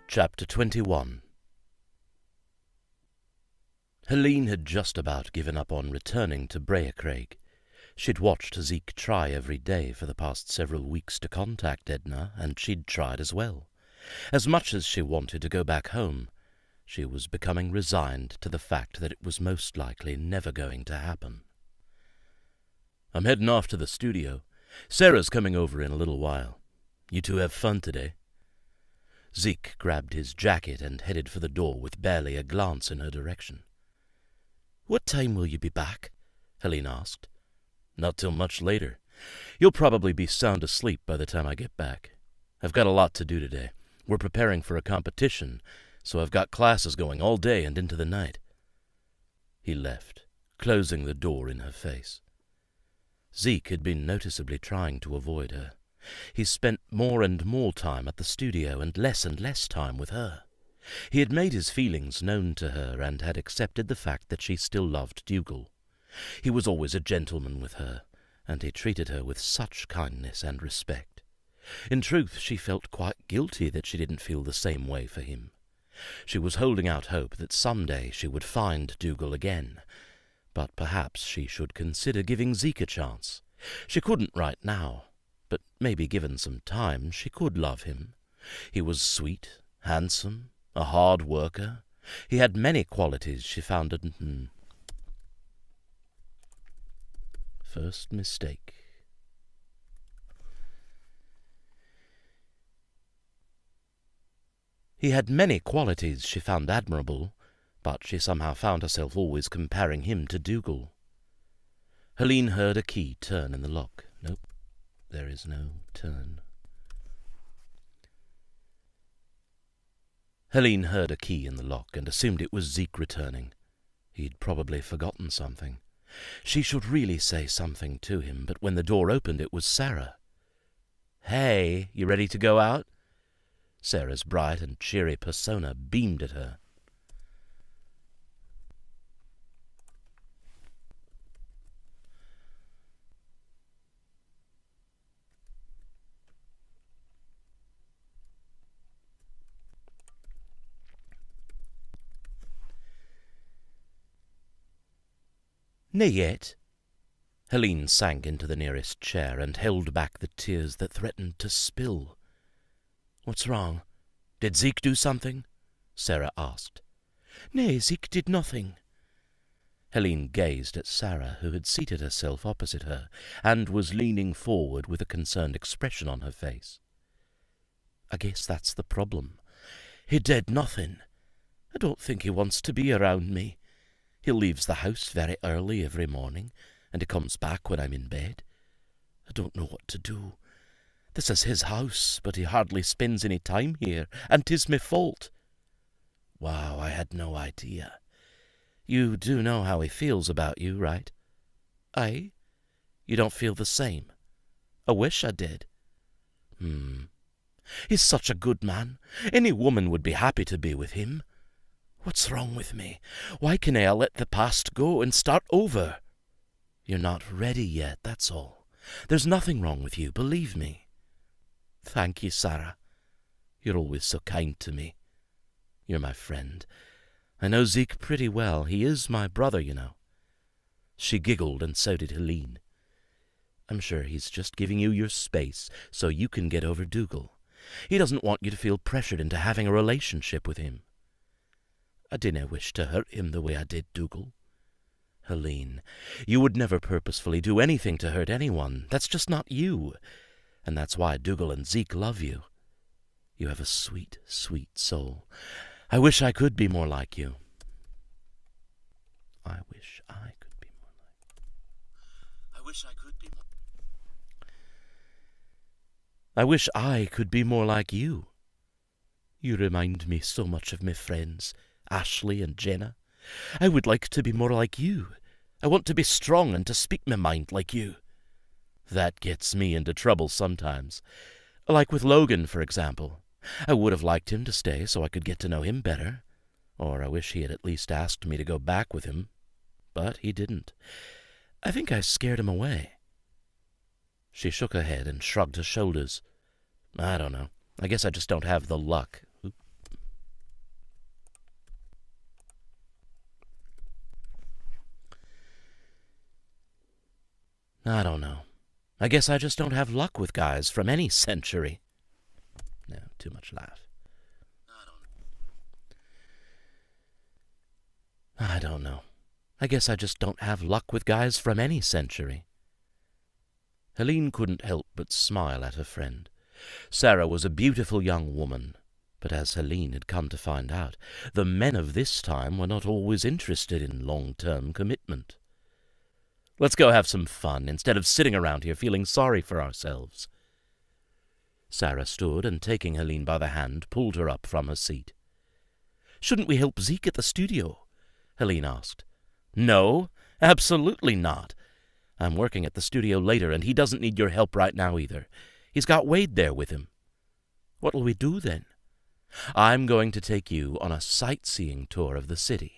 Chapter 21. Helene had just about given up on returning to Breaghacraig. She'd watched Zeke try every day for the past several weeks to contact Edna, and she'd tried as well. As much as she wanted to go back home, she was becoming resigned to the fact that it was most likely never going to happen. "I'm heading off to the studio. Sarah's coming over in a little while. You two have fun today?" Zeke grabbed his jacket and headed for the door with barely a glance in her direction. "What time will you be back?" Helene asked. "Not till much later. You'll probably be sound asleep by the time I get back. I've got a lot to do today. We're preparing for a competition, so I've got classes going all day and into the night." He left, closing the door in her face. Zeke had been noticeably trying to avoid her. He spent more and more time at the studio and less time with her. He had made his feelings known to her and had accepted the fact that she still loved Dougall. He was always a gentleman with her, and he treated her with such kindness and respect. In truth, she felt quite guilty that she didn't feel the same way for him. She was holding out hope that someday she would find Dougall again, but perhaps she should consider giving Zeke a chance. She couldn't right now, but maybe given some time she could love him. He was sweet, handsome, a hard worker. He had many qualities she found First mistake. He had many qualities she found admirable, but she somehow found herself always comparing him to Dougall. Helene heard a key turn in the lock. Nope. There is no turn. Helene heard a key in the lock and assumed it was Zeke returning. He'd probably forgotten something. She should really say something to him, but when the door opened it was Sarah. "Hey, you ready to go out?" Sarah's bright and cheery persona beamed at her. "Nay yet." Helene sank into the nearest chair and held back the tears that threatened to spill. "What's wrong? Did Zeke do something?" Sarah asked. "Nay, Zeke did nothing." Helene gazed at Sarah, who had seated herself opposite her and was leaning forward with a concerned expression on her face. "I guess that's the problem. He did nothing. I don't think he wants to be around me. He leaves the house very early every morning, and he comes back when I'm in bed. I don't know what to do. This is his house, but he hardly spends any time here, and 'tis me fault." "Wow, I had no idea. You do know how he feels about you, right?" "Aye? You don't feel the same? I wish I did." "He's such a good man. Any woman would be happy to be with him. What's wrong with me? Why can't I let the past go and start over?" "You're not ready yet, that's all. There's nothing wrong with you, believe me." "Thank you, Sarah. You're always so kind to me. You're my friend. I know Zeke pretty well. He is my brother, you know." She giggled, and so did Helene. "I'm sure he's just giving you your space so you can get over Dougall. He doesn't want you to feel pressured into having a relationship with him." "I didn't wish to hurt him the way I did Dougall." "Helene, you would never purposefully do anything to hurt anyone. That's just not you. And that's why Dougall and Zeke love you. You have a sweet, sweet soul. I wish I could be more like you." I wish I could be more like you. I wish I could be more. I wish I could be more like you. You remind me so much of my friends, Ashley and Jenna. I would like to be more like you. I want to be strong and to speak my mind like you. That gets me into trouble sometimes. Like with Logan, for example. I would have liked him to stay so I could get to know him better. Or I wish he had at least asked me to go back with him. But he didn't. I think I scared him away." She shook her head and shrugged her shoulders. "I don't know. I guess I just don't have the luck." "I don't know. I guess I just don't have luck with guys from any century." No, too much laugh. "I don't know. I guess I just don't have luck with guys from any century." Helene couldn't help but smile at her friend. Sarah was a beautiful young woman, but as Helene had come to find out, the men of this time were not always interested in long-term commitment. "Let's go have some fun, instead of sitting around here feeling sorry for ourselves." Sarah stood and, taking Helene by the hand, pulled her up from her seat. "Shouldn't we help Zeke at the studio?" Helene asked. "No, absolutely not. I'm working at the studio later, and he doesn't need your help right now either. He's got Wade there with him." "What'll we do then?" "I'm going to take you on a sightseeing tour of the city.